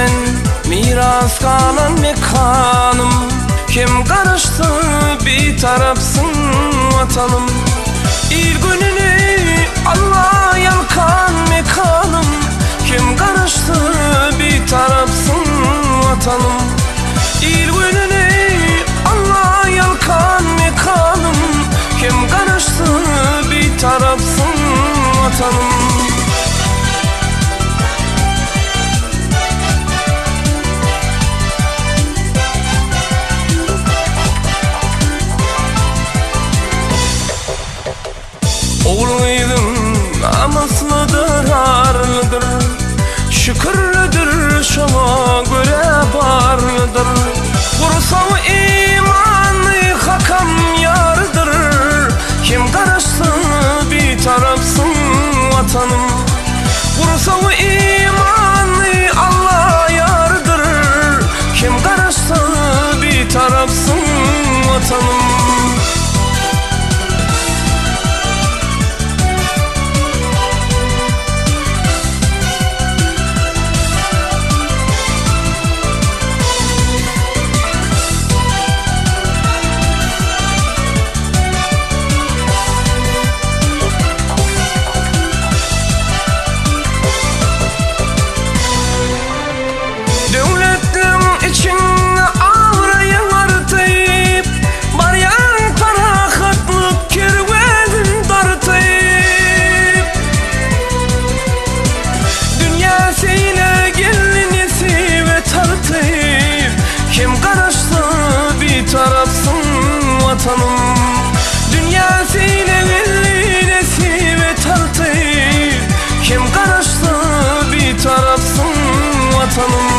senden miras kalan mekanım. Kim karıştı bir tarafsın vatanım. İl gününü Allah yalkan mekanım. Kim karıştı bir tarafsın vatanım. İl gününü Allah yalkan mekanım. Kim karıştı bir tarafsın vatanım. Oğluydum namusludur, arlıdır, şükürlüdür, şuna göre barlıdır. Kursav imanı hakam yardır. Kim karıştı bir tarafsın vatanım. Kursav imanı Allah yardır. Kim karıştı bir tarafsın vatanım. Vatanım dünyasıyla vellinesi ve tartı. Kim karıştı bir tarafsın vatanım.